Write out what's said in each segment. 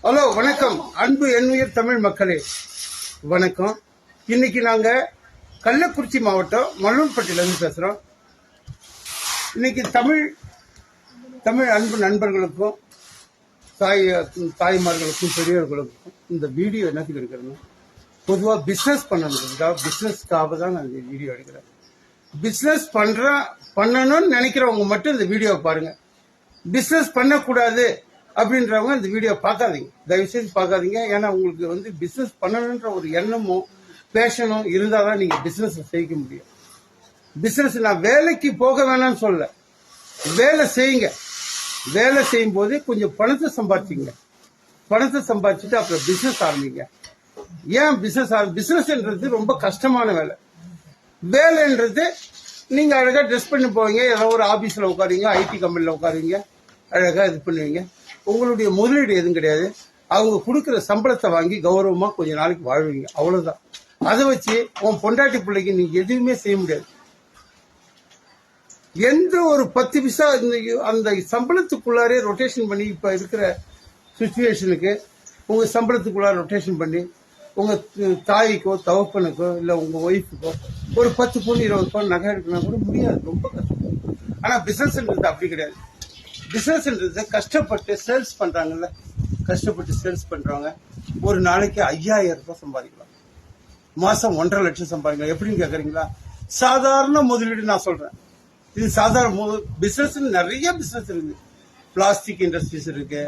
Hello, வணக்கம். அன்பு எண்ணுயிர் தமிழ் மக்களே, வணக்கம். இன்னைக்கு நாங்க கள்ளக்குறிச்சி மாவட்டம் மல்லூர்பட்டியிலிருந்து பேசுறோம். இன்னைக்கு தமிழ் அன்பு நண்பர்களுக்கும் தாய்மார்களுக்கும் பெரியவர்களுக்கும் இந்த வீடியோ என்னத்துக்கு எடுக்கிறேன்னா, பொதுவாக பிஸ்னஸ் பிஸ்னஸ்க்காக தான் நான் இந்த வீடியோ எடுக்கிறேன். பிஸ்னஸ் பண்ணணும்னு நினைக்கிறவங்க மட்டும் இந்த வீடியோவை பாருங்க. பிஸ்னஸ் பண்ணக்கூடாது அப்படின்றவங்க இந்த வீடியோ பார்க்காதீங்க, தயவுசெய்து பார்க்காதீங்க. ஏன்னா உங்களுக்கு பிசினஸ் பண்ணணுன்ற ஒரு எண்ணமும் பேஷனும் இருந்தால் தான் நீங்க பிசினஸ் செய்ய முடியும். பிசினஸ் நான் வேலைக்கு போக வேணாம்னு சொல்ல, வேலை செய்யுங்க. வேலை செய்யும் போது கொஞ்சம் பணத்தை சம்பாதிச்சிங்க. பணத்தை சம்பாதிச்சுட்டு அப்புறம் பிசினஸ் ஆரம்பிங்க. ஏன் பிசினஸ்ன்றது ரொம்ப கஷ்டமான வேலை. வேலைன்றது நீங்க அழகா ட்ரெஸ் பண்ணி போவீங்க, ஏதோ ஒரு ஆபீஸ்ல உட்காருவீங்க, ஐடி கம்பெனில உட்காருவீங்க, அழகா இது பண்ணுவீங்க. உங்களுடைய முதலீடு எதுவும் கிடையாது. அவங்க கொடுக்குற சம்பளத்தை வாங்கி கௌரவமா கொஞ்ச நாளைக்கு வாழ்வீங்க, அவ்வளவுதான். அதை வச்சு உன் பொண்டாட்டி பிள்ளைக்கு நீங்க எதுவுமே செய்ய முடியாது. எந்த ஒரு 10 பைசா அந்த சம்பளத்துக்குள்ளாரே ரொட்டேஷன் பண்ணி, இப்ப இருக்கிற சுச்சுவேஷனுக்கு உங்க சம்பளத்துக்குள்ளார ரொட்டேஷன் பண்ணி உங்க தாய்க்கோ தகப்பனுக்கோ இல்ல உங்க ஒய்ஃபுக்கோ ஒரு 10 பவுன் 20 பவுன் நகை எடுக்கணும் கூட முடியாது, ரொம்ப கஷ்டம். ஆனா பிசினஸ்ன்றது அப்படி கிடையாது. பிசினஸ்ன்றது கஷ்டப்பட்டு சேல்ஸ் பண்றாங்கல்ல, கஷ்டப்பட்டு சேல்ஸ் பண்றவங்க ஒரு நாளைக்கு 5000 ரூபாய் சம்பாதிக்கலாம், மாசம் 1.5 லட்சம் சம்பாதிக்கலாம். எப்படின்னு கேக்குறீங்களா? சாதாரண முதலீடு நான் சொல்றேன். இது சாதாரண பிசினஸ். நிறைய பிசினஸ் இருக்கு. பிளாஸ்டிக் இண்டஸ்ட்ரீஸ் இருக்கு,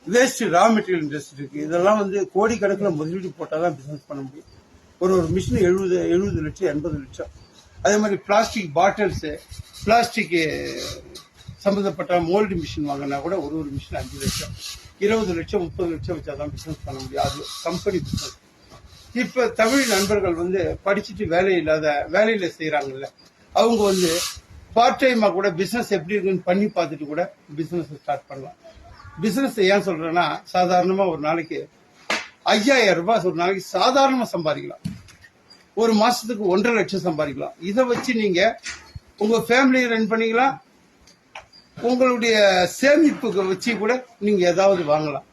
வேஸ்ட் ரா மெட்டீரியல் இண்டஸ்ட்ரி இருக்கு. இதெல்லாம் கோடிக்கணக்கில் முதலீடு போட்டாதான் பிசினஸ் பண்ண முடியும். ஒரு மிஷின் 70 லட்சம் 80 லட்சம். அதே மாதிரி பிளாஸ்டிக் பாட்டில்ஸ், பிளாஸ்டிக் சம்பந்தப்பட்ட மோல்டு மிஷின் வாங்கினா கூட ஒரு மிஷின் 5 லட்சம் 20 லட்சம் 30 லட்சம் வச்சாதான் பிசினஸ் பண்ண முடியும். அது கம்பெனி பிசினஸ். இப்ப தமிழ் நண்பர்கள் படிச்சுட்டு வேலையில செய்யறாங்கல்ல, அவங்க பார்ட் டைமா கூட பிசினஸ் எப்படி இருக்குன்னு பண்ணி பார்த்துட்டு கூட பிசினஸ் ஸ்டார்ட் பண்ணலாம். பிசினஸ் ஏன் சொல்றேன்னா, சாதாரணமா ஒரு நாளைக்கு 5000 ரூபாய் ஒரு நாளைக்கு சாதாரணமா சம்பாதிக்கலாம். ஒரு மாசத்துக்கு 1.5 லட்சம் சம்பாதிக்கலாம். இதை வச்சு நீங்க உங்க ஃபேமிலியை ரன் பண்ணிக்கலாம். உங்களுடைய சேமிப்புக்கு வச்சு கூட நீங்க ஏதாவது வாங்கலாம்.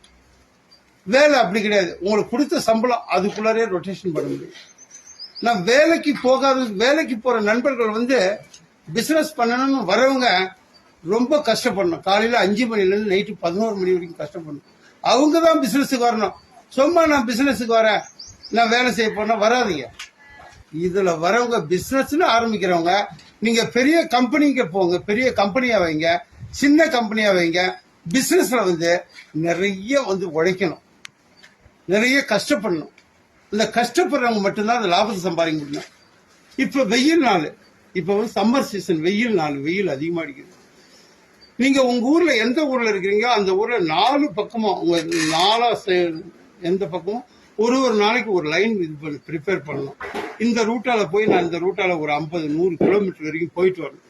வேலை அப்படி கிடையாது. உங்களுக்கு கொடுத்த சம்பளம் அதுக்குள்ளாரே ரொட்டேஷன் பண்ண முடியும். நான் வேலைக்கு போற நண்பர்கள் பிசினஸ் பண்ணணும்னு வரவங்க ரொம்ப கஷ்டப்படணும். காலையில 5 மணில இருந்து நைட்டு 11 மணி வரைக்கும் கஷ்டப்படணும். அவங்க தான் பிசினஸுக்கு வரணும். சும்மா நான் பிசினஸுக்கு வரேன், நான் வேலை செய்ய போனா வராதீங்க. இதுல வரவங்க பிசினஸ்ல ஆரம்பிக்கிறவங்க, நீங்க பெரிய கம்பெனிக்கு போங்க, பெரிய கம்பெனியா வைங்க, சின்ன கம்பெனியா வைங்க. பிசினஸ்ல நிறைய உழைக்கணும், நிறைய கஷ்டப்படணும். இந்த கஷ்டப்படுறவங்க மட்டும்தான் அந்த லாபத்தை சம்பாதிக்க முடியும். இப்ப வெயில் நாள், இப்ப சம்மர் சீசன், வெயில் அதிகமா அடிக்குது. நீங்க உங்க ஊர்ல எந்த ஊர்ல இருக்கிறீங்க, அந்த ஊர்ல 4 பக்கமும் எந்த பக்கமும் ஒரு நாளைக்கு ஒரு லைன் ப்ரிப்பேர் பண்ணணும். இந்த ரூட்டால போய் நான் இந்த ரூட்டால ஒரு 50-100 கிலோமீட்டர் வரைக்கும் போயிட்டு வரணும்.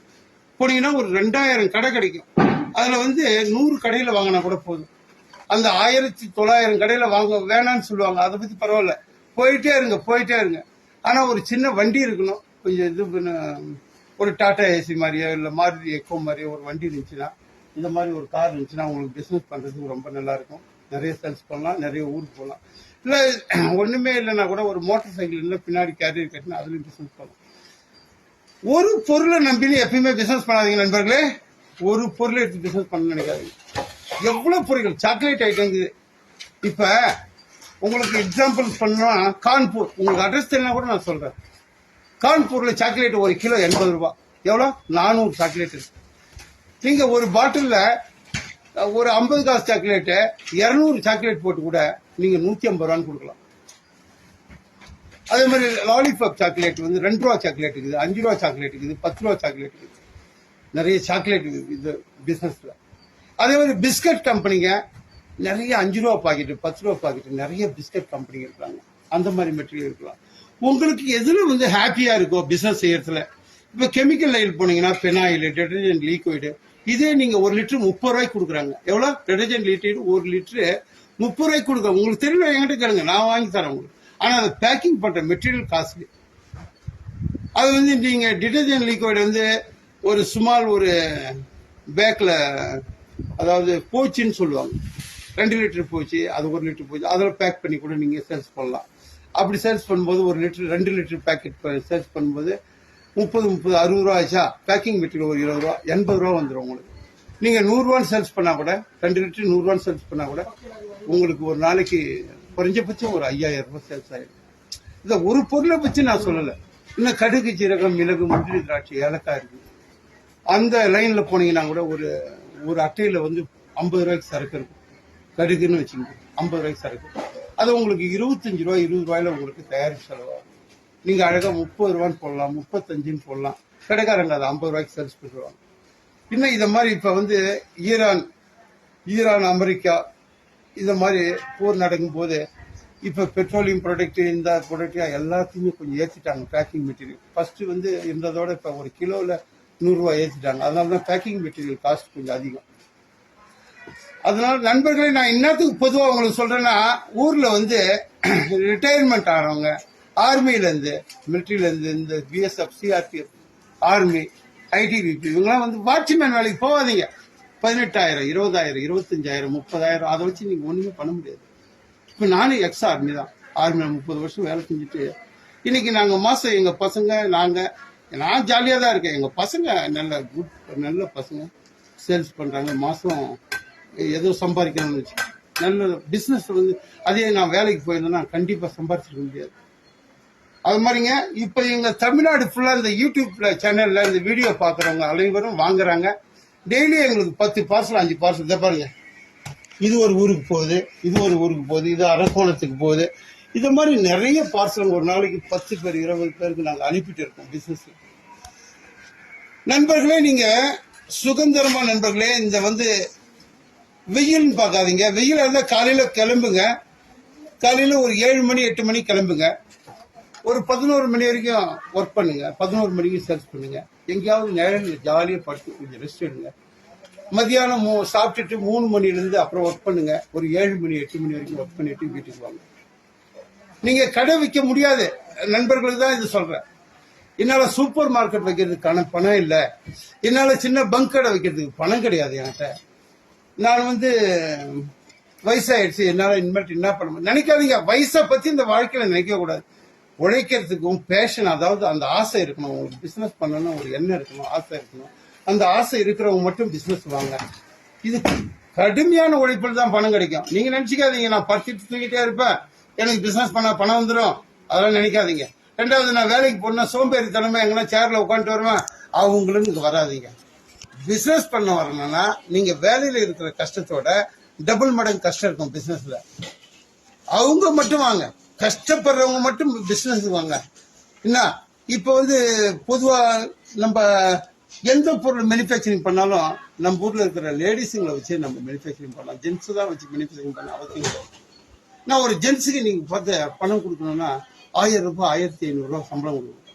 போனீங்கன்னா ஒரு 2000 கடை கிடைக்கும். அதுல 100 கடையில வாங்கினா கூட போதும். அந்த 1900 கடையில வாங்க வேணான்னு சொல்லுவாங்க. அதை பத்தி பரவாயில்ல, போயிட்டே இருங்க. ஆனா ஒரு சின்ன வண்டி இருக்கணும். கொஞ்சம் ஒரு டாடா ஏசி மாதிரியோ இல்ல மாருதி எக்கோ மாதிரியோ ஒரு வண்டி இருந்துச்சுன்னா, இந்த மாதிரி ஒரு கார் இருந்துச்சுன்னா உங்களுக்கு பிசினஸ் பண்றதுக்கு ரொம்ப நல்லா இருக்கும். நிறைய சேல்ஸ் பண்ணலாம், நிறைய ஊருக்கு போகலாம். இல்ல ஒண்ணுமே இல்லைன்னா கூட ஒரு மோட்டார் சைக்கிள் இல்லை பின்னாடி கேரியர் கட்டினா அதுலயும் பிசினஸ் பண்ணலாம். ஒரு பொருளை நம்பி எப்பயுமே பிசினஸ் பண்ணாதீங்க நண்பர்களே. ஒரு பொருளை எடுத்து பிசினஸ் பண்ண நினைக்காதீங்க. எவ்வளவு பொருட்கள், சாக்லேட் ஐட்டம். இப்ப உங்களுக்கு எக்ஸாம்பிள் பண்ணா, கான்பூர், உங்களுக்கு அட்ரஸ் தெரியல கூட நான் சொல்றேன். கான்பூர்ல சாக்லேட் 1 கிலோ 80 ரூபாய். எவ்வளவு? 400 சாக்லேட் இருக்கு. நீங்க ஒரு பாட்டில்ல ஒரு 50 காசு சாக்லேட் 200 சாக்லேட் போட்டு கூட நீங்க 150 ரூபான்னு கொடுக்கலாம். அதே மாதிரி லாலிபாப் சாக்லேட் 2 ரூபா சாக்லேட் இருக்குது, 5 ரூபா சாக்லேட் இருக்குது, 10 ரூபா சாக்லேட் இருக்குது. நிறைய சாக்லேட் இது பிசினஸ்ல. அதே மாதிரி பிஸ்கட் கம்பெனிங்க நிறைய 5 ரூபா பாக்கெட், 10 ரூபா பாக்கெட், நிறைய பிஸ்கட் கம்பெனிங்க இருக்காங்க. அந்த மாதிரி மெட்டீரியல் இருக்கலாம். உங்களுக்கு எதுல ஹாப்பியா இருக்கோ பிசினஸ் செய்யறதுல. இப்ப கெமிக்கல் லைன் போனீங்கன்னா பெனாயில், டிடர்ஜென்ட் லிக்விட், இதே நீங்க 1 லிட்டர் 30 ரூபாய்க்கு கொடுக்குறாங்க. எவ்வளவு? டிடர்ஜென்ட் லிக்விட் 1 லிட்டரு 30 ரூபாய்க்கு கொடுக்க. உங்களுக்கு தெரியல, என்கிட்ட கேளுங்க, நான் வாங்கி தரேன் உங்களுக்கு. ஆனா அதை பேக்கிங் பண்ற மெட்டீரியல் காஸ்ட்லி. அது நீங்க டிடர்ஜென்ட் லிக்விட் ஒரு பேக்ல, அதாவது போச்சுன்னு சொல்லுவாங்க, 2 லிட்டர் போச்சு, அது 1 லிட்டர் போச்சு, அதில் பேக் பண்ணி கூட நீங்கள் சேல்ஸ் பண்ணலாம். அப்படி சேல்ஸ் பண்ணும்போது 1 லிட்டர் 2 லிட்டர் பேக்கெட் சேல்ஸ் பண்ணும்போது 30 60 ரூபா ஆச்சா, பேக்கிங் மெட்டீரியல் ஒரு 20 ரூபா 80 ரூபா வந்துடும் உங்களுக்கு. நீங்கள் 100 ரூபான்னு சேல்ஸ் பண்ணா கூட 2 லிட்டர் 100 ரூபான்னு சேல்ஸ் பண்ணா கூட உங்களுக்கு ஒரு நாளைக்கு குறைஞ்சபட்சம் ஒரு 5000 ரூபாய் சேல்ஸ் ஆயிடும். இந்த ஒரு பொருளை வச்சு நான் சொல்லலை. இன்னும் கடுகு, ஜீரகம், மிளகு, முந்திரி, திராட்சை, ஏலக்காய் இருக்கு. அந்த லைன்ல போனீங்கன்னா கூட ஒரு அட்டையில வந்து 50 ரூபாய்க்கு சரக்கு இருக்கும். கடுகுன்னு வச்சுக்கோங்க, 50 ரூபாய்க்கு சரக்கு. அது உங்களுக்கு 25 ரூபாய் 20 ரூபாயில உங்களுக்கு தயாரிப்பு செலவாகும். நீங்க அழகா 30 ரூபான்னு போடலாம், 35ன்னு போடலாம். கடைக்காரங்க அதை 50 ரூபாய்க்கு சேல்ஸ் பண்ணுவாங்க. இன்னும் இதை மாதிரி இப்ப வந்து ஈரான் அமெரிக்கா இந்த மாதிரி போர் நடக்கும் போது இப்ப பெட்ரோலியம் ப்ராடக்ட், இந்த ப்ராடக்ட் எல்லாத்தையுமே கொஞ்சம் ஏற்றிட்டாங்க. பேக்கிங் மெட்டீரியல் ஃபர்ஸ்ட் வந்து இருந்ததோட இப்ப ஒரு கிலோல 100 ரூபாய் ஏற்றிட்டாங்க. அதனாலதான் பேக்கிங் மெட்டீரியல் காஸ்ட் கொஞ்சம் அதிகம். அதனால நண்பர்களே, நான் இன்னத்துக்கு பொதுவாக உங்களுக்கு சொல்றேன்னா, ஊர்ல வந்து ரிட்டையர்மெண்ட் ஆனவங்க, ஆர்மியில இருந்து, மிலிட்டரியில இருந்து, இந்த பிஎஸ்எஃப், சிஆர்பிஎஃப், ஆர்மி, ஐடிபிபி, இவங்கெல்லாம் வந்து வாட்ச்மேன் வேலைக்கு போகாதீங்க. 18,000 20,000 25,000 30,000 அதை வச்சு நீங்க ஒண்ணுமே பண்ண முடியாது. இப்ப நானும் எக்ஸ் ஆர்மி தான். ஆர்மியில 30 வருஷம் வேலை செஞ்சுட்டு இன்னைக்கு நாங்க மாசம் எங்க பசங்க நான் ஜாலியா தான் இருக்கேன். எங்க பசங்க நல்ல பசங்க சேல்ஸ் பண்றாங்க. மாசம் ஏதோ சம்பாதிக்கணும்னு வச்சு நல்ல பிசினஸ் வந்து அதே நான் வேலைக்கு போயிருந்தேன்னா கண்டிப்பா சம்பாதிச்சிருக்க முடியாது. அது மாதிரிங்க இப்ப எங்க தமிழ்நாடு ஃபுல்லா இந்த யூடியூப்ல சேனல்ல இந்த வீடியோ பாக்குறவங்க அனைவரும் வாங்குறாங்க. டெய்லி எங்களுக்கு 10 பார்சல் 5 பார்சல். இதை பாருங்க, இது ஒரு ஊருக்கு போகுது, இது ஒரு ஊருக்கு போகுது, இது அரக்கோணத்துக்கு போகுது. இது மாதிரி நிறைய பார்சல் ஒரு நாளைக்கு 10 பேர் 20 பேருக்கு நாங்க அனுப்பிட்டு இருக்கோம் பிசினஸ். நண்பர்களே, நீங்க சுதந்திரமா நண்பர்களே, இந்த வந்து வெயில்னு பார்க்காதீங்க. வெயில் இருந்தா காலையில கிளம்புங்க. காலையில ஒரு 7 மணி 8 மணி கிளம்புங்க. ஒரு 11 மணி வரைக்கும் ஒர்க் பண்ணுங்க. 11 மணிக்கு சேல்ஸ் பண்ணுங்க. எங்கேயாவது நிழல்ல ஜாலியா படுத்து கொஞ்சம் ரெஸ்ட் எடுங்க. மத்தியானம் சாப்பிட்டுட்டு 3 மணிலிருந்து அப்புறம் ஒர்க் பண்ணுங்க. ஒரு 7 மணி 8 மணி வரைக்கும் ஒர்க் பண்ணிட்டு வீட்டுக்கு வாங்க. நீங்க கடை வைக்க முடியாது நண்பர்களுக்கு தான் இது சொல்றேன். என்னால சூப்பர் மார்க்கெட் வைக்கிறதுக்கான பணம் இல்லை. என்னால சின்ன பங்க் கடை வைக்கிறதுக்கு பணம் கிடையாது என்கிட்ட. நான் வந்து வயசாயிடுச்சு, என்னால இனிமேல் என்ன பண்ண நினைக்காதீங்க. வயசை பத்தி இந்த வாழ்க்கையில நினைக்க கூடாது. உழைக்கிறதுக்கும் பேஷன், அதாவது அந்த ஆசை இருக்கணும். உங்களுக்கு பிசினஸ் பண்ணணும் ஒரு எண்ணம் இருக்கணும், ஆசை இருக்கணும். அந்த ஆசை இருக்கிறவங்க மட்டும் பிசினஸ் வாங்க. இது கடுமையான உழைப்பில் தான் பணம் கிடைக்கும். நீங்க நினைச்சுக்காதீங்க நான் பறிச்சுட்டு தூக்கிட்டே இருப்பேன், எனக்கு பிசினஸ் பண்ண பணம் வந்துடும், அதெல்லாம் நினைக்காதீங்க. ரெண்டாவது, நான் வேலைக்கு போனா சோம்பேறித்தனமா எங்கன்னா சேர்ல உட்காந்துட்டு வருவேன், அவங்களும் இங்க வராதிங்க. பிசினஸ் பண்ண வரணும்னா நீங்க வேலையில இருக்கிற கஷ்டத்தோட டபுள் மடங்கு கஷ்டம் இருக்கும் பிசினஸ்ல. அவங்க மட்டும் வாங்க, கஷ்டப்படுறவங்க மட்டும் பிசினஸ் வாங்க. என்ன இப்ப வந்து பொதுவா நம்ம எந்த பொருள் மேனுஃபேக்சரிங் பண்ணாலும் நம்ம ஊர்ல இருக்கிற லேடிஸுங்களை வச்சு நம்ம மேனுஃபேக்சரிங் பண்ணலாம். ஜென்ஸ் தான் வச்சு மேனுஃபேக்சரிங் பண்ண அவசியம் இல்லை. நான் ஒரு ஜென்ஸுக்கு நீங்க பார்த்து பணம் கொடுக்கணும்னா 1000 ரூபாய் 1500 ரூபாய் சம்பளம் கொடுக்கணும்.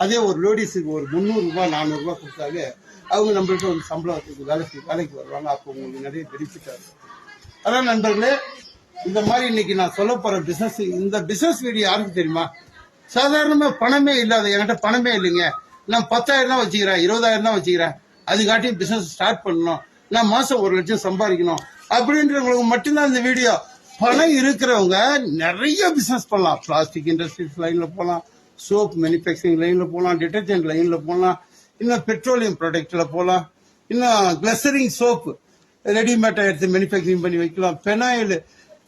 அதே ஒரு லேடிஸுக்கு ஒரு 300 ரூபாய் 400 ரூபாய் கொடுத்தாலே அவங்க நம்மள்ட்ட ஒரு சம்பளத்துக்கு வேலைக்கு வருவாங்க. அப்போ உங்களுக்கு நிறைய பெனிஃபிட் ஆகும். அதான் நண்பர்களே, இந்த மாதிரி இன்னைக்கு நான் சொல்ல போற பிசினஸ், இந்த பிசினஸ் வீடியோ யாருக்கு தெரியுமா? சாதாரணமா பணமே இல்லாத, என்கிட்ட பணமே இல்லைங்க, நான் 10,000 தான் வச்சுக்கிறேன், 20,000 தான் வச்சுக்கிறேன், அதுக்காட்டியும் பிசினஸ் ஸ்டார்ட் பண்ணணும், நான் மாசம் 1 லட்சம் சம்பாதிக்கணும் அப்படின்றவங்களுக்கு மட்டும்தான் இந்த வீடியோ. பணம் இருக்கிறவங்க நிறைய பிசினஸ் பண்ணலாம். பிளாஸ்டிக் இண்டஸ்ட்ரீஸ் லைன்ல போகலாம், சோப் மேனுஃபேக்சரிங் லைன்ல போகலாம், டிடர்ஜென்ட் லைன்ல போகலாம், இன்னும் பெட்ரோலியம் ப்ராடக்ட்ல போகலாம், இன்னும் கிளசரிங் சோப்பு ரெடிமேட்டா எடுத்து மேனுஃபேக்சரிங் பண்ணி வைக்கலாம், பெனாயில்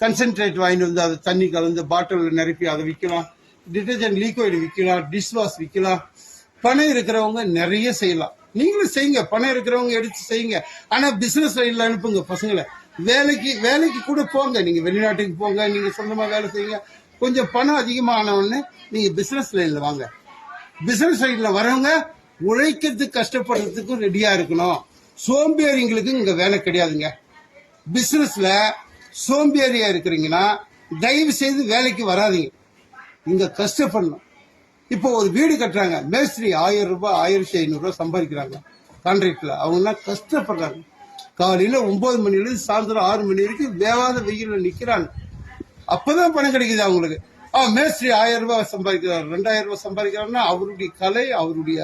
கன்சென்ட்ரேட் வாங்கிட்டு வந்து அதை தண்ணி கலந்து பாட்டில் நிரப்பி அதை விற்கலாம், டிடர்ஜென்ட் லிக்விட் விற்கலாம், டிஷ் வாஷ் விற்கலாம். பணம் இருக்கிறவங்க நிறைய செய்யலாம். நீங்களும் செய்யுங்க, பணம் இருக்கிறவங்க எடுத்து செய்யுங்க. ஆனா பிசினஸ் லைன்ல அனுப்புங்க பசங்களை. வேலைக்கு கூட போங்க, நீங்க வெளிநாட்டுக்கு போங்க, நீங்க சொந்தமா வேலை செய்யுங்க. கொஞ்சம் பணம் அதிகமான உடனே நீங்க பிசினஸ் லைன்ல வாங்க. பிசினஸ் லைன்ல வரவங்க உழைக்கிறதுக்கு கஷ்டப்படுறதுக்கும் ரெடியா இருக்கணும். சோம்பேறிங்களுக்கு இங்க வேலை கிடையாதுங்க. பிசினஸ்ல சோம்பேறியா இருக்கிறீங்கன்னா தயவு செய்து வேலைக்கு வராதீங்க, இங்க கஷ்டப்படணும். இப்போ ஒரு வீடு கட்டுறாங்க, மேஸ்திரி 1000 ரூபாய் 1500 ரூபாய் சம்பாதிக்கிறாங்க கான்ட்ராக்ட்ல. அவங்க கஷ்டப்படுறாங்க. காலையில 9 மணிலிருந்து சாயந்தரம் 6 மணி வரைக்கும் வேவாத வெயில நிக்கிறாங்க. அப்பதான் பணம் கிடைக்குது அவங்களுக்கு. மேஸ்திரி 1000 ரூபாய் சம்பாதிக்கிறார், 2000 ரூபாய் சம்பாதிக்கிறாருன்னா அவருடைய கலை, அவருடைய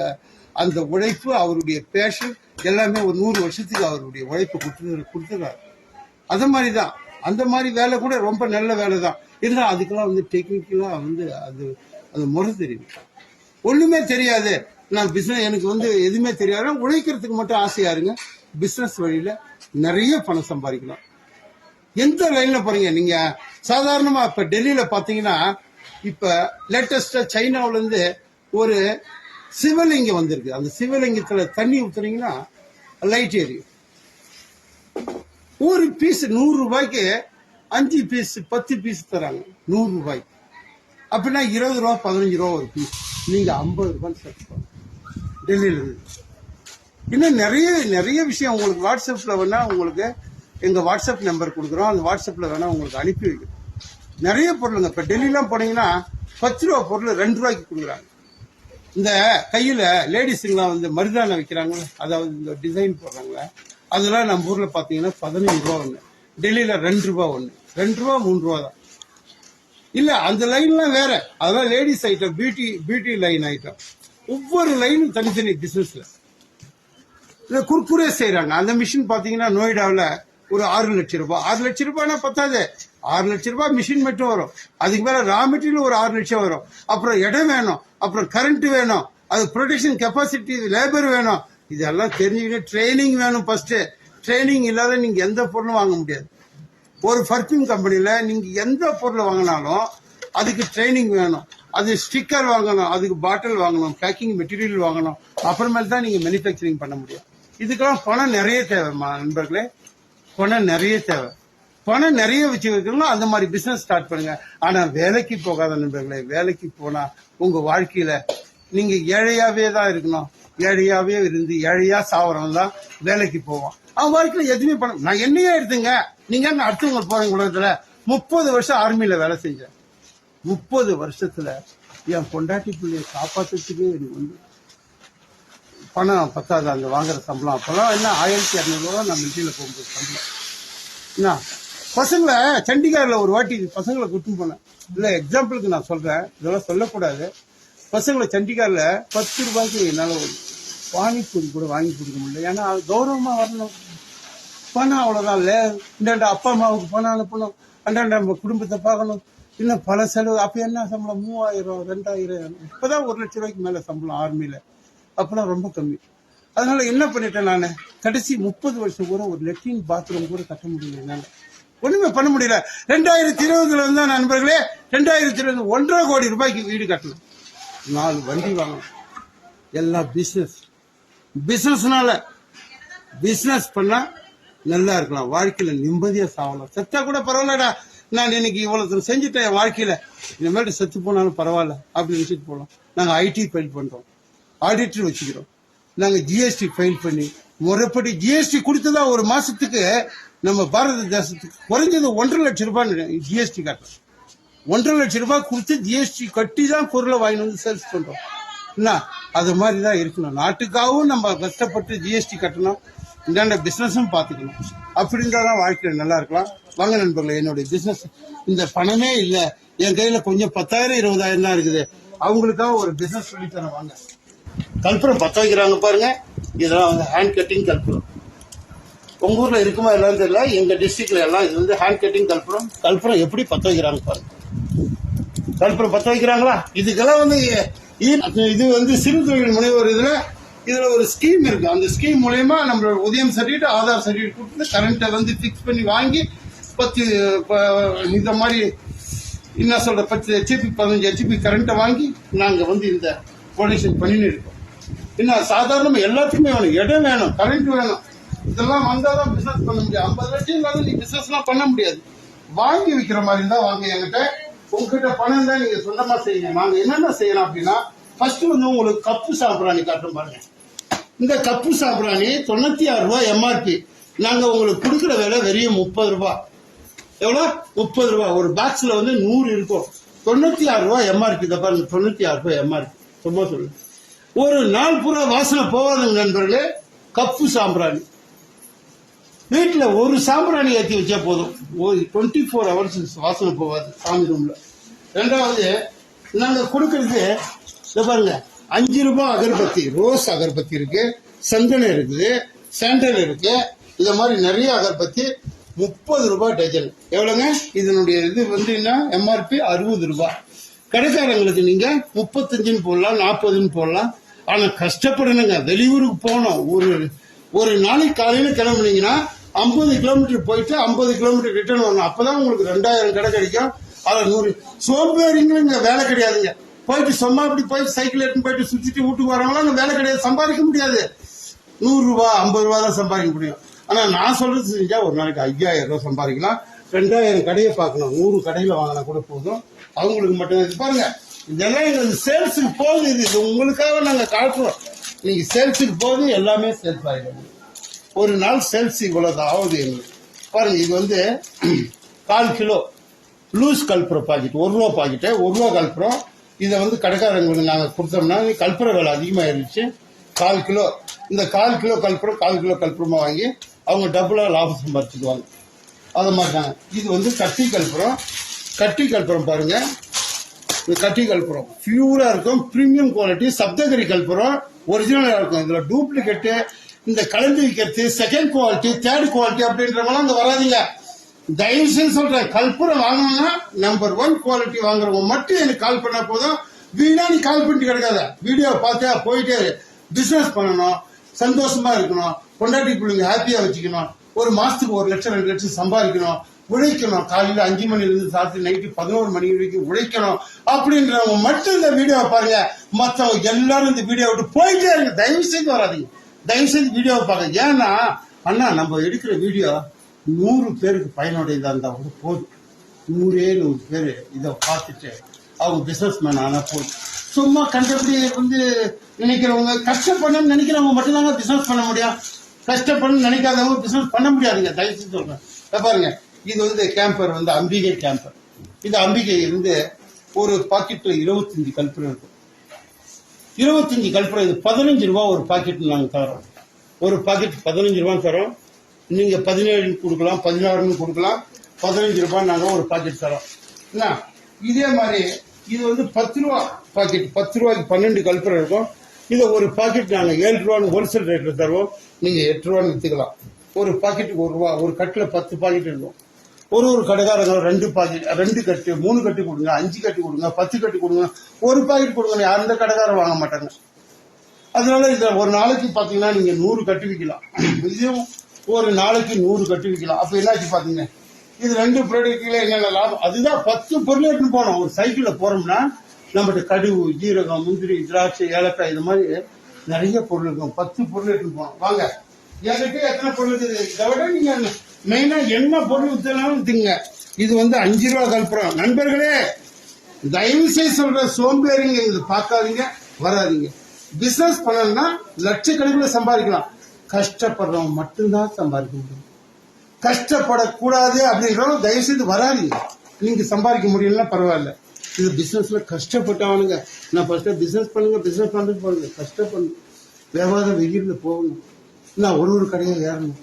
அந்த உழைப்பு, அவருடைய பேஷன் எல்லாமே ஒரு 100 வருஷத்துக்கு அவருடைய உழைப்பு கொடுத்துறாரு. அது மாதிரிதான் அந்த மாதிரி வேலை கூட ரொம்ப நல்ல வேலை தான். இருந்தால் அதுக்கெல்லாம் வந்து டெக்னிக்கலாக வந்து அது அது முறை தெரியும். ஒன்றுமே தெரியாது, நான் பிஸ்னஸ் எனக்கு வந்து எதுவுமே தெரியாது, உழைக்கிறதுக்கு மட்டும் ஆசையா இருங்க. பிஸ்னஸ் வழியில் நிறைய பணம் சம்பாதிக்கலாம். எந்த லைனில் போறீங்க நீங்க? சாதாரணமாக இப்போ டெல்லியில் பார்த்தீங்கன்னா, இப்போ லேட்டஸ்டாக சைனாவிலேருந்து ஒரு சிவலிங்கம் வந்திருக்கு. அந்த சிவலிங்கத்தில் தண்ணி ஊற்றுனீங்கன்னா லைட் எரியும். ஒரு பீஸ் 100 ரூபாய்க்கு 5 பீஸ் 10 பீஸ் தராங்க. 100 ரூபாய்க்கு அப்படின்னா 20 ரூபா 15 ரூபா ஒரு பீஸ். நீங்க 50 ரூபான்னு சர்ச் பண்ணுங்க டெல்லியில இருந்து. இன்னும் நிறைய நிறைய விஷயம் உங்களுக்கு வாட்ஸ்அப்ல வேணா உங்களுக்கு எங்க வாட்ஸ்அப் நம்பர் கொடுக்குறோம். அந்த வாட்ஸ்அப்ல வேணா உங்களுக்கு அனுப்பி வைக்கிறோம். நிறைய பொருளுங்க. இப்ப டெல்லிலாம் போனீங்கன்னா 10 ரூபா பொருள் 2 ரூபாய்க்கு கொடுக்குறாங்க. இந்த கையில லேடிஸுங்களாம் வந்து மருதானை வைக்கிறாங்களே, அதாவது இந்த டிசைன் போடுறாங்களே, அதெல்லாம் நம்ம ஊர்ல பாத்தீங்கன்னா 15 ரூபா ஒண்ணு, டெல்லியில 2 ரூபா ஒண்ணு, 2 ரூபா 3 ரூபா தான். இல்ல அந்த லைன்லாம் வேற, அதெல்லாம் ladies item, beauty line item. ஒவ்வொரு லைனும் தனித்தனி பிசினஸ்ல. இந்த குர்குரே செய்யறாங்க. அந்த மிஷின் பாத்தீங்கன்னா நோய்டாவில் ஒரு 6 லட்சம் ரூபாய். 6 லட்சம் ரூபாய்னா பத்தாது, 6 லட்சம் ரூபாய் மிஷின் மட்டும் வரும். அதுக்கு மேல ரா மெட்டீரியல் ஒரு 6 லட்சம் வரும். அப்புறம் இடம் வேணும், அப்புறம் கரண்ட் வேணும், அது ப்ரொடக்ஷன் கெப்பாசிட்டி, லேபர் வேணும். இதெல்லாம் தெரிஞ்சுக்கிட்டு ட்ரைனிங் வேணும். ஃபர்ஸ்ட் ட்ரைனிங் இல்லாத நீங்க எந்த பொருளும் வாங்க முடியாது. ஒரு பர்ஃபியூம் கம்பெனில நீங்க எந்த பொருள் வாங்கினாலும் அதுக்கு ட்ரைனிங் வேணும். அது ஸ்டிக்கர் வாங்கணும், அதுக்கு பாட்டில் வாங்கணும், பேக்கிங் மெட்டீரியல் வாங்கணும், அப்புறமேல தான் நீங்க மேனுஃபேக்சரிங் பண்ண முடியும். இதுக்கெல்லாம் பணம் நிறைய தேவை நண்பர்களே, பணம் நிறைய தேவை. பணம் நிறைய வச்சு வைக்கணும். அந்த மாதிரி பிசினஸ் ஸ்டார்ட் பண்ணுங்க. ஆனா வேலைக்கு போகாத நண்பர்களே. வேலைக்கு போனா உங்க வாழ்க்கையில நீங்க ஏழையாவே தான் இருக்கணும். ஏழையாவே இருந்து ஏழையா சாவரம் தான் வேலைக்கு போவான். அவன் வாழ்க்கையில எதுவுமே பண்ண. நான் என்னையே எடுத்துங்க, நீங்க அடுத்தவங்க போறீங்க உலகத்துல. 30 வருஷம் ஆர்மியில வேலை செஞ்சேன். 30 வருஷத்துல என் பொண்டாட்டி பிள்ளைய காப்பாத்துறதுக்கு எனக்கு வந்து பணம் பத்தாது. அந்த வாங்குற சம்பளம் அப்பெல்லாம் என்ன 1200 ரூபா நான் மில்ட்ரியில போகும்போது சம்பளம். என்ன பசங்களை சண்டிகார்ல ஒரு வாட்டி பசங்களை கூட்டிட்டு போனேன். இல்ல எக்ஸாம்பிளுக்கு நான் சொல்றேன், இதெல்லாம் சொல்லக்கூடாது. பசங்களை சண்டிகார்ல 10 ரூபாய்க்கு என்னால ஒரு பானிபூரி கூட வாங்கி கொடுக்க முடியல. ஏன்னா கௌரவமா வரணும். பணம் அவ்வளவுதான் இல்ல. இந்தாண்ட அப்பா அம்மாவுக்கு பணம் அனுப்பணும், அண்டாண்ட நம்ம குடும்பத்தை பார்க்கணும், இன்னும் பல செலவு. அப்ப என்ன சம்பளம்? 3000 2000. இப்பதான் 1 லட்சம் ரூபாய்க்கு மேல சம்பளம் ஆர்மியில. அப்பெல்லாம் ரொம்ப கம்மி. அதனால என்ன பண்ணிட்டேன் நானு, கடைசி 30 வருஷம் கூட ஒரு லெட்டின் பாத்ரூம் கூட கட்ட முடியல என்னால. ஒண்ணுமே பண்ண முடியல. 2020 வந்தா நண்பர்களே, 2020 1.5 கோடி ரூபாய்க்கு வீடு கட்டணும், 4 வண்டி வாங்கணும். எல்லாம் பிசினஸ். பிசினஸ்னால பிசினஸ் பண்ணா நல்லா இருக்கலாம், வாழ்க்கையில நிம்மதியா சாவலாம். செத்தா கூட பரவாயில்லடா, நான் இன்னைக்கு இவ்வளவு செஞ்சுட்டேன் என் வாழ்க்கையில, இனிமேட்டு செத்து போனாலும் பரவாயில்ல அப்படின்னு நினைச்சிட்டு போகலாம். நாங்க ஐடி ஃபைல் பண்றோம், ஆடிட்டர் வச்சுக்கிறோம். நாங்க ஜிஎஸ்டி ஃபைல் பண்ணி முறைப்படி ஜிஎஸ்டி கொடுத்ததா ஒரு மாசத்துக்கு நம்ம பாரத தேசத்துக்கு குறைஞ்சது 1.5 லட்சம் ரூபாய் ஜிஎஸ்டி கட்டுறோம். 1.5 லட்சம் ரூபாய் கொடுத்து ஜிஎஸ்டி கட்டி தான் பொருளை வாங்கி வந்து சேல்ஸ் பண்றோம். என்ன அது மாதிரிதான் இருக்கணும். நாட்டுக்காகவும் நம்ம கஷ்டப்பட்டு ஜிஎஸ்டி கட்டணும், இந்தாண்ட பிசினஸும் பாத்துக்கணும். அப்படி இருந்தாதான் வாழ்க்கையில நல்லா இருக்கலாம். வாங்க நண்பர்களே, என்னுடைய பிசினஸ் இந்த பணமே இல்ல, என் கையில கொஞ்சம் 10,000 20,000 தான் இருக்குது, அவங்களுக்காக ஒரு பிசினஸ் சொல்லித்தரேன் வாங்க. கற்பூரம் பத்த வைக்கிறாங்க பாருங்க, இதெல்லாம் வந்து ஹேண்ட் கட்டிங் கற்பூரம். உங்க ஊர்ல இருக்குமா எல்லாம் தெரியல, எங்க டிஸ்ட்ரிக்ட்ல எல்லாம் இது வந்து ஹேண்ட் கட்டிங் கற்பூரம். கற்பூரம் எப்படி பத்த வைக்கிறாங்க பாருங்க. கற்பூரம் பத்த வைக்கிறாங்களா? இதுக்கெல்லாம் வந்து இது வந்து சிறு தொழில் முனைவோர் இதுல ஒரு ஸ்கீம் இருக்கு. அந்த ஸ்கீம் மூலயமா நம்மளோட உதயம் சர்டிஃபிகேட், ஆதார் சர்டிஃபிகேட் கொடுத்து கரண்ட்டை வந்து பிக்ஸ் பண்ணி வாங்கி 10 இந்த மாதிரி என்ன சொல்ற 10 HP 15 HP கரண்ட்டை வாங்கி நாங்க வந்து இந்த ப்ரொடக்ஷன் பண்ணின்னு இருக்கோம். என்ன சாதாரணமா எல்லாத்துக்குமே வேணும், இடம் வேணும், கரண்ட் வேணும். இதெல்லாம் வந்தாதான் பிசினஸ் பண்ண முடியும். 50 லட்சம் இல்லாத நீ பிசினஸ் எல்லாம் பண்ண முடியாது. வாங்கி விற்கிற மாதிரி இருந்தா வாங்க என்கிட்ட. உங்ககிட்ட பணம் தான் நீங்க சொந்தமா செய்யுங்க. நாங்க என்னென்ன செய்யலாம் அப்படின்னா, ஃபர்ஸ்ட் வந்து உங்களுக்கு கப்பு சாம்பிராணி காட்டும் பாருங்க. இந்த கப்பு சாம்பிராணி 96 ரூபாய் எம்ஆர்பி. நாங்க உங்களுக்கு கொடுக்குற விலை வெறும் 30 ரூபாய். எவ்வளவு? 30 ரூபாய். ஒரு பாக்ஸ்ல வந்து 100 இருக்கும். 96 ரூபாய் எம்ஆர்பி. இதை பாருங்க, 96 ரூபாய் எம்ஆர்பி. சும்மா சொல்லு. ஒரு நாள் பூரா வாசனை போவாதுங்க நண்பர்களே. கப்பு சாம்பிராணி வீட்டுல ஒரு சாம்பிராணி ஏற்றி வச்சா போதும், 24 hours வாசனை போவாது சாமி ரூம்ல. ரெண்டாவது நாங்க கொடுக்கறது பாருங்க, 5 ரூபாய் அகர்பத்தி, ரோஸ் அகர்பத்தி இருக்கு, சந்தனம் இருக்குது, சாண்டல் இருக்கு, இந்த மாதிரி நிறைய அகர்பத்தி. 30 ரூபாய் டஜன். எவ்வளவுங்க? இதனுடைய இது வந்து என்ன, எம்ஆர்பி 60 ரூபாய். கடைக்காரங்களுக்கு நீங்க 35 போடலாம், 40 போடலாம். ஆனா கஷ்டப்படணுங்க. வெளியூருக்கு போகணும். ஒரு நாளைக்கு காலையில கிளம்புனீங்கன்னா 50 கிலோமீட்டர் போயிட்டு 50 கிலோமீட்டர் ரிட்டர்ன் வரணும். அப்பதான் உங்களுக்கு 2000 கடை கிடைக்கும். அதில் 100 சோம்பேறிங்க வேலை கிடையாதுங்க. போயிட்டு சும்மா இப்படி போயிட்டு சைக்கிள் எடுத்து போயிட்டு சுத்திட்டு வீட்டுக்கு வரவங்களாம் அங்கே வேலை கிடையாது, சம்பாதிக்க முடியாது. 100 ரூபா 50 ரூபா தான் சம்பாதிக்க முடியும். ஆனா நான் சொல்றது செஞ்சா ஒரு நாளைக்கு 5000 ரூபாய் சம்பாதிக்கலாம். 2000 கடையை பார்க்கணும். 100 கடையில வாங்கினா கூட போதும். அவங்களுக்கு மட்டும் இது பாருங்க, இதெல்லாம் எங்களுக்கு சேல்ஸுக்கு போகுது. இது உங்களுக்காக நாங்க காட்டுறோம். நீங்க சேல்ஸுக்கு போகுது, எல்லாமே சேல்ஸ் ஆகிடும். ஒரு நாள் சேல்ஸ் இவ்வளவு ஆகுது எங்களுக்கு. பாருங்க, இது வந்து 1/4 கிலோ லூஸ் கல்புரம் பாக்கெட், 1 ரூபா பாக்கெட்டு, 1 ரூபா கல்புரம். இதை வந்து கடைக்காரங்களுக்கு நாங்கள் கொடுத்தோம்னா கல்புர விலை அதிகமாகிருச்சு. 1/4 கிலோ, இந்த 1/4 கிலோ கல்புரம் 1/4 கிலோ கல்புரமா வாங்கி அவங்க டபுளா லாபம் சம்பாதிச்சுக்குவாங்க. அதை மாதிரிதாங்க. இது வந்து கட்டி கல்புரம். கட்டி கல்புரம் பாருங்க, இது கட்டி கல்புரம் பியூரா இருக்கும், பிரீமியம் குவாலிட்டி. சப்தகிரி கல்புரம் ஒரிஜினலா இருக்கும். இதுல டூப்ளிகேட்டு, இந்த கலந்து வைக்கிறது, செகண்ட் குவாலிட்டி, தேர்ட் குவாலிட்டி அப்படின்றவங்களாம் அங்க வராதிங்க. தயவு செய்து சொல்றேன், கல்புரம் வாங்கணும்னா நம்பர் 1 குவாலிட்டி வாங்குறவங்க மட்டும் எனக்கு கால் பண்ணா போதும். வீணா நீ கால் பண்ணிட்டு கிடக்காத. வீடியோ பார்த்தா போயிட்டே பிசினஸ் பண்ணணும், சந்தோஷமா இருக்கணும், பொண்டாட்டி பிள்ளைங்க ஹாப்பியா வச்சுக்கணும், ஒரு மாசத்துக்கு 1 லட்சம் 2 லட்சம் சம்பாதிக்கணும், உழைக்கணும். காலையில 5 மணிலிருந்து சாப்பிட்டு நைட்டு 11 மணி வரைக்கும் உழைக்கணும் அப்படின்றவங்க மட்டும் இந்த வீடியோவை பாருங்க. மற்றவங்க எல்லாரும் இந்த வீடியோ விட்டு போயிட்டே இருக்கு. தயவு செய்து வராதிங்க. தயவு செய்து வீடியோவை பாருங்க. ஏன்னா அண்ணா, நம்ம எடுக்கிற வீடியோ 100 பேருக்கு பயனுடையதா இருந்தா கூட போதும். 100 பேர் இதை பார்த்துட்டு அவங்க பிசினஸ் மேன் ஆனா போதும். சும்மா கண்டபடி வந்து நினைக்கிறவங்க, கஷ்டப்படணும்னு நினைக்கிறவங்க மட்டும்தாங்க பிசினஸ் பண்ண முடியும். கஷ்டப்படணும்னு நினைக்காதவங்க பிசினஸ் பண்ண முடியாதுங்க. தயவுசெய்து சொல்றேன். பாருங்க, இது வந்து கேம்பர் வந்து அம்பிகை கேம்பர். இது அம்பிகை இருந்து ஒரு பாக்கெட்ல 25 கல்புரம் இருக்கும். 25 கல்புரம். இது 15 ரூபாய் ஒரு பாக்கெட் நாங்க தரோம். ஒரு பாக்கெட் 15 ரூபாய் தரோம். நீங்க 17 கொடுக்கலாம், 16 கொடுக்கலாம். 15 ரூபாய் நாங்க ஒரு பாக்கெட் தரோம். என்ன, இதே மாதிரி இது வந்து 10 ரூபா பாக்கெட். 10 ரூபாய்க்கு 12 கல்புரம் இருக்கும். இதை ஒரு பாக்கெட் நாங்க 7 ரூபான்னு ஹோல்சேல் ரேட்ல தருவோம். நீங்க 8 ரூபான்னு வித்துக்கலாம். ஒரு பாக்கெட்டுக்கு 1 ரூபா. ஒரு கட்டுல 10 பாக்கெட் இருக்கும். ஒரு கடைக்காரங்க 2 பாக்கெட், 2 கட்டு, 3 கட்டு கொடுங்க, 5 கட்டு கொடுங்க, 10 கட்டு கொடுங்க, ஒரு பாக்கெட் கொடுங்க. யாரும் கடைக்காரன் வாங்க மாட்டாங்க. அதனால இதுல ஒரு நாளைக்கு பாத்தீங்கன்னா நீங்க 100 கட்டு விற்கலாம். இதுவும் ஒரு நாளைக்கு 100 கட்டு விற்கலாம். அப்ப என்னாச்சு பாத்தீங்கன்னா, இது 2 ப்ராடக்ட்ல என்னென்ன லாபம்? அதுதான் 10 பொருள் எடுத்துன்னு போனோம். ஒரு சைக்கிள்ல போறோம்னா நம்மகிட்ட கடுகு, ஜீரகம், முந்திரி, திராட்சை, ஏலக்காய், இது மாதிரி நிறைய பொருள் இருக்கும். 10 பொருள் எடுத்துன்னு போனோம். வாங்க, என்கிட்ட எத்தனை பொருள் இருக்குது? இதை விட நீங்க மெயினா என்ன பொருள் வித்தனாலும் வித்துங்க. இது வந்து 5 ரூபா கல்புரம். நண்பர்களே, தயவு செய்து சொல்ற, சோம்பேறிங்க இது பார்க்காதீங்க, வராதிங்க. பிசினஸ் பண்ணணும்னா லட்சக்கணக்கில் சம்பாதிக்கலாம். கஷ்டப்படுறவங்க மட்டும்தான் சம்பாதிக்க முடியும். கஷ்டப்படக்கூடாது அப்படின்றவங்க தயவு செய்து வராதிங்க. நீங்க சம்பாதிக்க முடியலன்னா பரவாயில்ல. இது பிசினஸ்ல கஷ்டப்பட்டவனுங்க. நான் ஃபர்ஸ்ட் பிசினஸ் பண்ணுங்க, பிசினஸ் பண்ணுறது போடுங்க. கஷ்டப்படணும். வியாபாரம் வெயில்ல போகணும். நான் ஒரு கடையை ஏறணும்,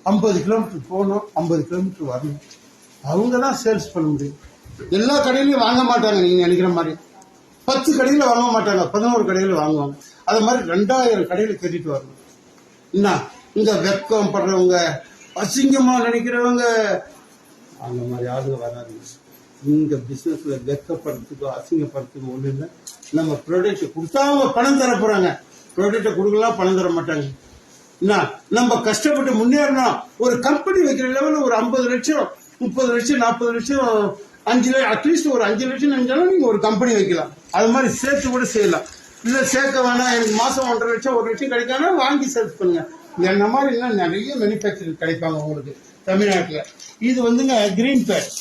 50 கிலோமீட்டர் போகணும், 50 கிலோமீட்டர் வரணும். அவங்க தான் சேல்ஸ் பண்ண முடியும். எல்லா கடையிலையும் வாங்க மாட்டாங்க. நீங்க நினைக்கிற மாதிரி 10 கடையில வாங்க மாட்டாங்க, 11 கடையில வாங்குவாங்க. அது மாதிரி 2000 கடையில கட்டிட்டு வரணும். என்ன, இங்க வெக்கம் படுறவங்க, அசிங்கமா நினைக்கிறவங்க, அந்த மாதிரி ஆளுங்க வராதுங்க. இங்க பிசினஸ்ல வெக்கப்படுறதுக்கோ அசிங்கப்படுறதுக்கோ ஒண்ணு இல்லை. நம்ம ப்ராடக்ட் கொடுத்தா அவங்க பணம் தர போறாங்க. ப்ராடக்ட கொடுக்கலாம், பணம் தர மாட்டாங்க. என்ன, நம்ம கஷ்டப்பட்டு முன்னேறணும். ஒரு கம்பெனி வைக்கிற லெவலில் ஒரு 50 லட்சம், 30 லட்சம், 40 லட்சம், 5 லட்சம், அட்லீஸ்ட் ஒரு 5 லட்சம் நினைச்சாலும் நீங்க ஒரு கம்பெனி வைக்கலாம். அது மாதிரி சேர்த்து கூட செய்யலாம். இல்ல சேர்க்க வேணாம், எனக்கு மாசம் 1.5 லட்சம் 1 லட்சம் கிடைக்காம வாங்கி சேல்ஸ் பண்ணுங்க. என்ன மாதிரி இன்னும் நிறைய மேனுஃபேக்சரிங் கிடைப்பாங்க உங்களுக்கு தமிழ்நாட்டில். இது வந்துங்க கிரீன் பேட்.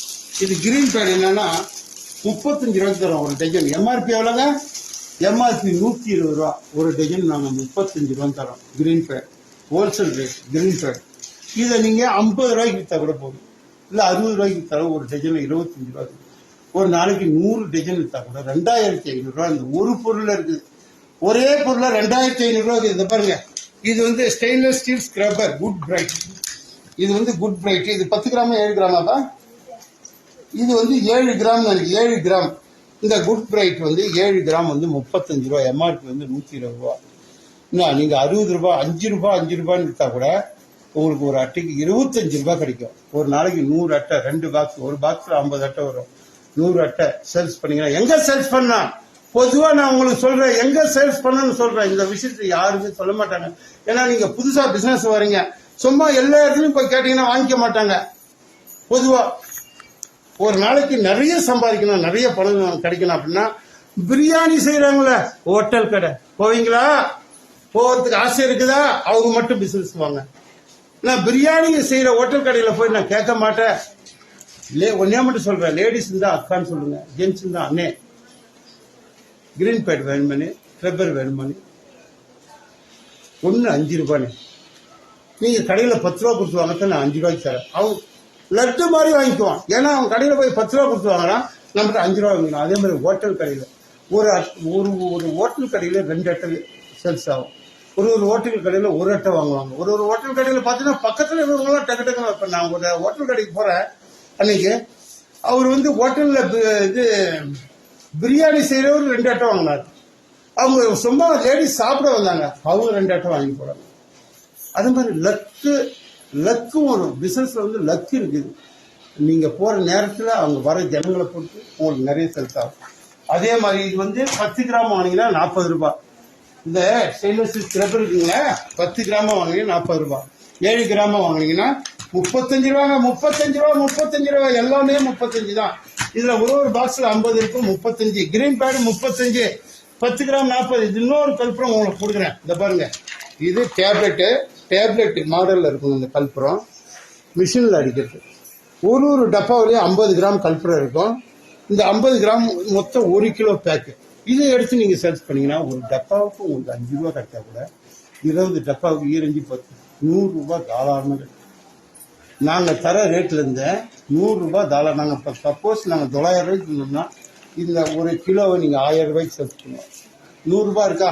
இது கிரீன் பேட் என்னன்னா 35 ரூபாய்க்கு தரோம் ஒரு டஜன். எம்ஆர்பி எவ்வளோங்க? எம்ஆர்பி 120 ரூபா ஒரு டஜன். நாங்கள் 35 ரூபா தரோம். Green pad wholesale rate green pad. இதை நீங்க 50 ரூபாய்க்கு விற்றா கூட போதும். இல்லை 60 ரூபாய்க்கு விற்றாலும் ஒரு டஜன் 25 ரூபா. ஒரு நாளைக்கு 100 டஜன் விற்றா கூட 2500 ரூபா. இந்த ஒரு பொருள் இருக்குது. ஒரே பொருளை 2500 ரூபா. இதை பாருங்க, இது வந்து stainless steel scrubber good bright. இது வந்து குட் பிரைட். இது 10 கிராம் 7 கிராமா தான். இது வந்து 7 கிராம். 7 கிராம். இந்த குட் பிரைட் வந்து 7 கிராம் வந்து 35 ரூபா. எம்ஆர்பி வந்து 120 ரூபா. நீங்க 60 ரூபாய் 5 ரூபாய் 5 ரூபான்னு விற்றா கூட உங்களுக்கு ஒரு அட்டைக்கு 25 ரூபாய் கிடைக்கும். ஒரு நாளைக்கு 100 அட்டை, 2 பாக்ஸ், ஒரு பாக்ஸ்ல 50 அட்டை வரும். 100 அட்டை சேல்ஸ் பண்ணீங்கன்னா எங்க சேல்ஸ் பண்ணா பொதுவா நான் உங்களுக்கு சொல்றேன், எங்க சேல்ஸ் பண்ணணும்னு சொல்றேன். இந்த விஷயத்தை யாருமே சொல்ல மாட்டாங்க. ஏன்னா நீங்க புதுசா பிசினஸ் வரீங்க, சும்மா எல்லா இடத்துலயும் போய் கேட்டீங்கன்னா வாங்கிக்க மாட்டாங்க. பொதுவா ஒரு நாளைக்கு நிறைய சம்பாதிக்கணும், நிறைய பணம் கிடைக்கணும் அப்படின்னா பிரியாணி செய்யறாங்களே ஹோட்டல் கடை போவீங்களா? போறதுக்கு ஆசை இருக்குதா? அவங்க மட்டும் பிசினஸ் வாங்க. நான் பிரியாணி செய்யற ஹோட்டல் கடையில போய் நான் கேட்க மாட்டேன். ஒன்னே மட்டும் சொல்றேன், லேடிஸ் இருந்தா அக்கான்னு சொல்லுங்க, ஜென்ஸ் இருந்தா அண்ணே. கிரீன் பேட் வேணுமனே, பெப்பர் வேணுமனே, ஒன்னு 5 ரூபாய். நீங்க கடையில 10 ரூபா கொடுத்து வாங்க, நான் 5 ரூபாய்க்கு தரேன். அவன் லட்டு மாதிரி வாங்கிக்குவான். ஏன்னா அவன் கடையில போய் 10 ரூபா கொடுத்து வாங்கலாம், நம்மகிட்ட 5 ரூபா வாங்கிக்கலாம். அதே மாதிரி ஹோட்டல் கடையில ஒரு ஹோட்டல் கடையில 2 அட்டை சேல்ஸ் ஆகும். ஒரு ஹோட்டல் கடையில 1 அட்டை வாங்குவாங்க. ஒரு ஹோட்டல் கடையில பாத்தீங்கன்னா பக்கத்துல இருக்கிறவங்களாம் டக்கு டக்குன்னு. இப்ப நான் ஒரு ஹோட்டல் கடைக்கு போறேன் அன்னைக்கு, அவர் ஹோட்டல்ல இது பிரியாணி செய்யறவர் 2 அட்டை வாங்கினார். அவங்க சும்மா லேடிஸ் சாப்பிட வந்தாங்க, அவங்க 2 அட்டை வாங்கி போறாங்க. அது மாதிரி லக்கும் ஒரு பிசினஸ்ல லக்கு இருக்குது. நீங்க போற நேரத்துல அவங்க வர ஜனங்களை பொறுத்து உங்களுக்கு நிறைய சேல்ஸ் ஆகும். அதே மாதிரி இது 10 கிராம் வாங்கினீங்கன்னா 40 ரூபாய். இந்த ஸ்டெயின்லெஸ் ஸ்கிரப்பர் இருக்குங்க, 10 கிராம வாங்கினீங்கன்னா 40 ரூபாய். 7 கிராம வாங்கினீங்கன்னா 35 ரூபாங்க. 35 ரூபாய் எல்லாமே 35 தான். இதுல ஒரு பாக்ஸ்ல 50 இருக்கும், 35. Green pad 35, 10 gram 40. இது இன்னொரு கல்புரம் உங்களுக்கு கொடுக்குறேன். இந்த பாருங்க, இது டேப்லெட் மாடல்ல இருக்கும். இந்த கல்புரம் மிஷின்ல அடிக்கிறது. ஒரு டப்பாவிலேயே 50 கிராம் கல்புரம் இருக்கும். இந்த 50 கிராம் மொத்தம் 1 கிலோ பேக்கு. இதை எடுத்து நீங்க சேல்ஸ் பண்ணீங்கன்னா ஒரு டப்பாவுக்கு உங்களுக்கு 5 ரூபாய் கிடைச்சா கூட 20 டப்பாவுக்கு 25 10 100 ரூபாய் தாராளமாக கிடைக்கும். நாங்க தர ரேட்ல இருந்த 100 ரூபாய் தாராளம். நாங்க சப்போஸ் நாங்க 900 ரூபாய்க்கு இருந்தோம்னா இந்த 1 கிலோவை நீங்க 1000 ரூபாய்க்கு சேல்ஸ் பண்ணுவோம். 100 ரூபாய் இருக்கா?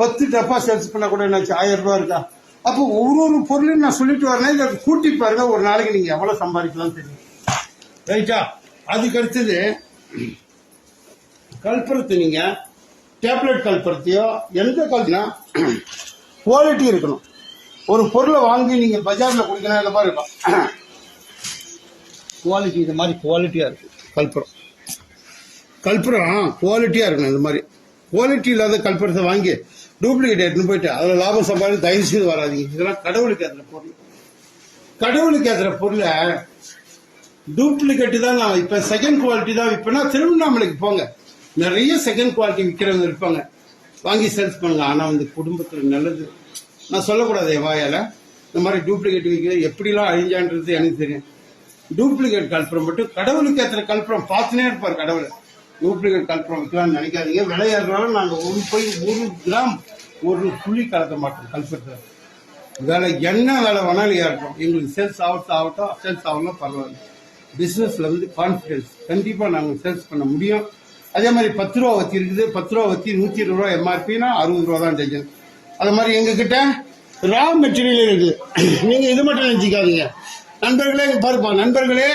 10 டப்பா சேல்ஸ் பண்ணா கூட என்னாச்சு? 1000 ரூபாய் இருக்கா? அப்போ ஒரு பொருளையும் நான் சொல்லிட்டு வரேன், இதை கூட்டி பாருங்க, ஒரு நாளைக்கு நீங்க எவ்வளவு சம்பாதிக்கலாம் தெரியும். ரைட்டா? அதுக்கு அடுத்தது கல்புரத்தை நீங்க டேப்லெட் கல்புரத்தையோ எந்த கல்னா குவாலிட்டி இருக்கணும். ஒரு பொருளை வாங்கி நீங்க பஜார்ல குடிக்கணும், இந்த மாதிரி இருக்கும் குவாலிட்டி. இந்த மாதிரி குவாலிட்டியா இருக்கு கல்புரம் குவாலிட்டியா இருக்கணும். இந்த மாதிரி குவாலிட்டி இல்லாத கல்புரத்தை வாங்கி டூப்ளிகேட் எடுத்துன்னு போயிட்டு அதுல லாபம் சம்பாதி தயவு செய்து வராதிங்க. இதெல்லாம் கடவுளுக்கு ஏற்றுற பொருள். கடவுளுக்கு ஏற்றுற பொருளை டூப்ளிகேட் தான் நான் இப்ப செகண்ட் குவாலிட்டி தான் விற்பேன்னா திருவண்ணாமலைக்கு போங்க, நிறைய செகண்ட் குவாலிட்டி விற்கிறவங்க இருப்பாங்க, வாங்கி சேல்ஸ் பண்ணுங்க. ஆனா குடும்பத்துல நல்லது நான் சொல்லக்கூடாது என் வாயால. இந்த மாதிரி டூப்ளிகேட் விற்கிறது எப்படிலாம் அழிஞ்சான்றது எனக்கு தெரியும். டூப்ளிகேட் கல்புரம் மட்டும் கடவுளுக்கு ஏற்றுற கல்புரம் பார்த்துனே இருப்பார் கடவுள். டூப்ளிகேட் கல்புரம் விற்கலாம்னு நினைக்காதீங்க. விலை ஏறினாலும் நாங்கள் 1 கிராம் 1 புள்ளி கலக்க மாட்டோம் கல்புரத்தில். வேலை என்ன வேலை வேணாலும் ஏறட்டும், எங்களுக்கு சேல்ஸ் ஆகட்டும் சேல்ஸ் ஆகலாம் பரவாயில்ல. பிசினஸ்ல கான்பிடன்ஸ் கண்டிப்பா நாங்கள் சேல்ஸ் பண்ண முடியும். அதே மாதிரி 10 ரூபா வத்தி இருக்குது. 10 ரூபா வத்தி 120 ரூபா எம்ஆர்பினா 60 ரூபா தான் டஜன். அது மாதிரி எங்க கிட்ட ரா மெட்டீரியல் இருக்குது. நீங்க இது மட்டும் நினைச்சுக்காதீங்க நண்பர்களே. பாருப்பா நண்பர்களே,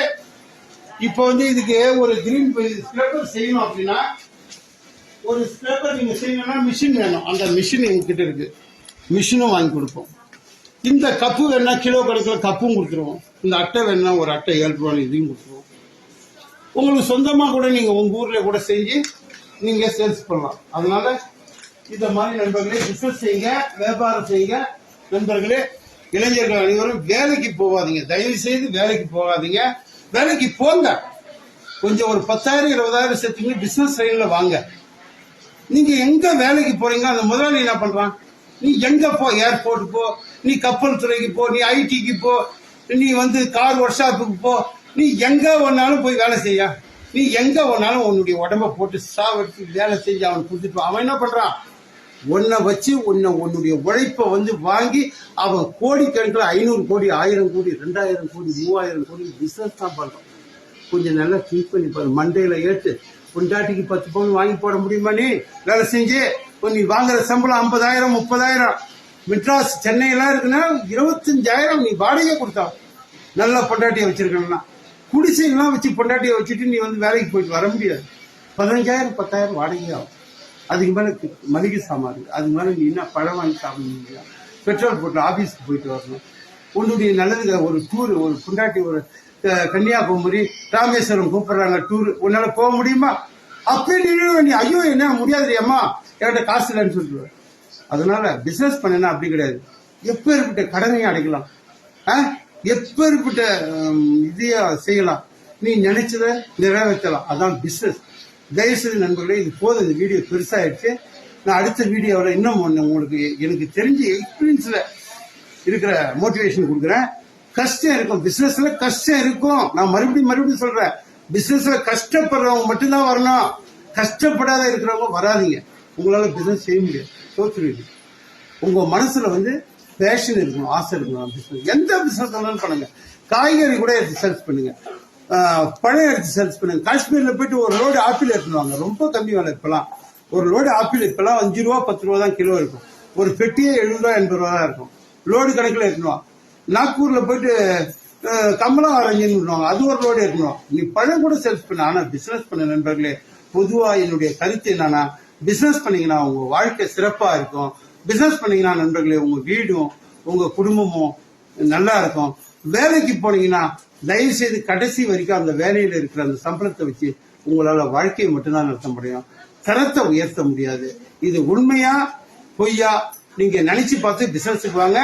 இப்போ இதுக்கு ஒரு கிரீன் ஸ்கிரப்பர் செய்யணும் அப்படின்னா, ஒரு ஸ்கிரப்பர் நீங்க செய்யணும்னா மிஷின் வேணும். அந்த மிஷின் எங்ககிட்ட இருக்கு, மிஷினும் வாங்கி கொடுப்போம். இந்த கப்பு வேணா கிலோ கணக்கில் கப்பும் கொடுத்துருவோம். இந்த அட்டை வேணா ஒரு அட்டை 7 ரூபாய் இதையும் கொடுத்துருவோம். உங்களுக்கு சொந்தமா கூட நீங்க உங்க ஊர்ல கூட செஞ்சு நீங்க சேல்ஸ் பண்ணலாம். அதனால இந்த மாதிரி நண்பர்களே பிசினஸ் செய்யுங்க, வியாபாரம் செய்யுங்க. நண்பர்களே, இளைஞர்கள் அனைவரும் வேலைக்கு போகாதீங்க, தயவு செய்து வேலைக்கு போகாதீங்க. வேலைக்கு போங்க, கொஞ்சம் ஒரு 10,000 20,000 சேர்த்துங்க, பிசினஸ் லைன்ல வாங்க. நீங்க எங்க வேலைக்கு போறீங்க அந்த முதலாளி என்ன பண்றான்? நீ எங்க போ, ஏர்போர்ட் போ, நீ கப்பல் துறைக்கு போ, நீ ஐடிக்கு போ, நீ கார் ஒர்க் ஷாப்புக்கு போ, நீ எங்க ஒன்னாலும் போய் வேலை செய்ய. நீ எங்க ஒன்னாலும் உன்னுடைய உடம்ப போட்டு சாவடிச்சு வேலை செஞ்சு அவன் கொடுத்துட்டு அவன் என்ன பண்றான்? உன்னை வச்சு உன்னுடைய உழைப்ப வாங்கி அவன் கோடிக்கணக்கில் 500 கோடி 1000 கோடி 2000 கோடி 3000 கோடி பிசினஸ் தான் பண்றான். கொஞ்சம் நல்லா திங்க் பண்ணி பாரு. மண்டையில ஏற்று பொண்டாட்டிக்கு 10 பவுன் வாங்கி போட முடியுமா? நீ வேலை செஞ்சு நீ வாங்குற சம்பளம் 50,000 30,000. மெட்ராஸ் சென்னையெல்லாம் இருக்குன்னா 25,000 நீ வாடகை கொடுத்தா. நல்லா பொண்டாட்டியை வச்சிருக்கணும்னா குடிசைலாம் வச்சு பொண்டாட்டியை வச்சுட்டு நீ வேலைக்கு போயிட்டு வர முடியாது. 15,000 10,000 வாடகை ஆகும். அதுக்கு மேல மளிகை சாமான் இருக்கு. அதுக்கு மேல நீ என்ன பழம் வாங்கி சாப்பிட முடியாது. பெட்ரோல் போட்டு ஆபீஸ்க்கு போயிட்டு வரணும். உன்னுடைய நல்லதுக்கு ஒரு டூர், ஒரு புண்டாட்டி ஒரு கன்னியாகுமரி ராமேஸ்வரம் கூப்பிடுறாங்க டூர், உன்னால போக முடியுமா? அப்பயே நீ ஐயோ என்ன முடியாது அம்மா என்கிட்ட காசு இல்லைன்னு சொல்லிடுவேன். அதனால பிசினஸ் பண்ணனா அப்படி கிடையாது. எப்பேற்பட்ட கடனையும் அடைக்கலாம், எப்பேற்பட்ட இதையா செய்யலாம், நீ நினைச்சதை நிறைவேற்றலாம். அதான் பிசினஸ். தயவுசெய்து நண்பர்களே, இது போதும். இந்த வீடியோ பெருசாயிடுச்சு. நான் அடுத்த வீடியோவில் இன்னும் ஒன்று உங்களுக்கு எனக்கு தெரிஞ்ச எக்ஸ்பீரியன்ஸ்ல இருக்கிற மோட்டிவேஷன் கொடுக்குறேன். கஷ்டம் இருக்கும், பிசினஸ்ல கஷ்டம் இருக்கும். நான் மறுபடியும் சொல்றேன், பிசினஸ்ல கஷ்டப்படுறவங்க மட்டும்தான் வரணும். கஷ்டப்படாத இருக்கிறவங்க வராதிங்க. உங்களால பிசினஸ் செய்ய முடியாது, தோற்றுவீங்க. உங்க மனசுல பேஷன் இருக்கணும், ஆசை இருக்கணும். பிசினஸ் எந்த பிசினஸ் வேணாலும் பண்ணுங்க. காய்கறி கூட எடுத்து சேல்ஸ் பண்ணுங்க, பழம் எடுத்து சேல்ஸ் பண்ணுங்க. காஷ்மீர்ல போயிட்டு ஒரு லோடு ஆப்பிள் எடுத்துவாங்க, ரொம்ப கம்மி விலை. இப்பெல்லாம் ஒரு லோடு ஆப்பிள் இப்பெல்லாம் 5 ரூபா 10 ரூபா தான் கிலோ இருக்கும். ஒரு பெட்டியே 70 ரூபா 80 ரூபா தான் இருக்கும். லோடு கணக்கில் எடுத்துனுவான். நாக்பூர்ல போயிட்டு கமலா ஆரஞ்சுன்னு அது ஒரு லோடு எடுக்கணும். நீ பழம் கூட சேல்ஸ் பண்ண. ஆனா பிசினஸ் பண்ண நண்பர்களே, பொதுவா என்னுடைய கருத்து என்னன்னா, பிசினஸ் பண்ணீங்கன்னா உங்க வாழ்க்கை சிறப்பா இருக்கும். பிசினஸ் பண்ணீங்கன்னா நண்பர்களே, உங்க வீடும் உங்க குடும்பமும் நல்லா இருக்கும். வேலைக்கு போனீங்கன்னா தயவு செய்து கடைசி வரைக்கும் அந்த வேலையில இருக்கிற அந்த சம்பளத்தை வச்சு உங்களால வாழ்க்கையை மட்டும்தான் நடத்த முடியும், தரத்தை உயர்த்த முடியாது. இது உண்மையா பொய்யா நீங்க நினைச்சு பார்த்து பிசினஸுக்கு வாங்க,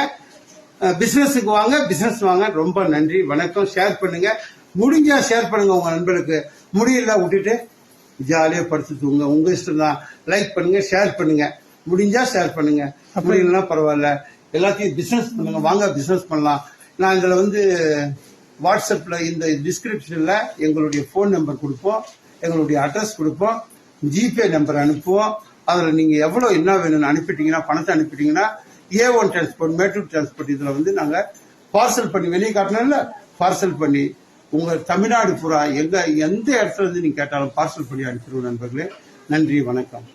பிசினஸ் வாங்க. ரொம்ப நன்றி, வணக்கம். ஷேர் பண்ணுங்க, முடிஞ்சா ஷேர் பண்ணுங்க உங்க நண்பர்களுக்கு. முடியல விட்டுட்டு ஜாலியா படுத்து தூங்க, உங்க இஷ்டம் தான். லைக் பண்ணுங்க, ஷேர் பண்ணுங்க, முடிஞ்சா ஷேர் பண்ணுங்க, முடியலன்னா பரவாயில்ல. எல்லாத்தையும் பிசினஸ் பண்ணுங்க, வாங்க பிசினஸ் பண்ணலாம். நான் இதுல வாட்ஸ்அப்ல இந்த டிஸ்கிரிப்ஷன்ல எங்களுடைய போன் நம்பர் கொடுப்போம், எங்களுடைய அட்ரஸ் கொடுப்போம், ஜிபே நம்பர் அனுப்புவோம். அதுல நீங்க எவ்வளவு என்ன வேணும்னு அனுப்பிட்டீங்கன்னா, பணத்தை அனுப்பிட்டீங்கன்னா A1 டிரான்ஸ்போர்ட், மேட்டூர் டிரான்ஸ்போர்ட் இதுல நாங்க பார்சல் பண்ணி வெளியே காட்டணும்ல, பார்சல் பண்ணி உங்க தமிழ்நாடு பூரா எந்த இடத்துல இருந்து நீங்க கேட்டாலும் பார்சல் பண்ணி அனுப்பிடுவோம் நண்பர்களே. நன்றி, வணக்கம்.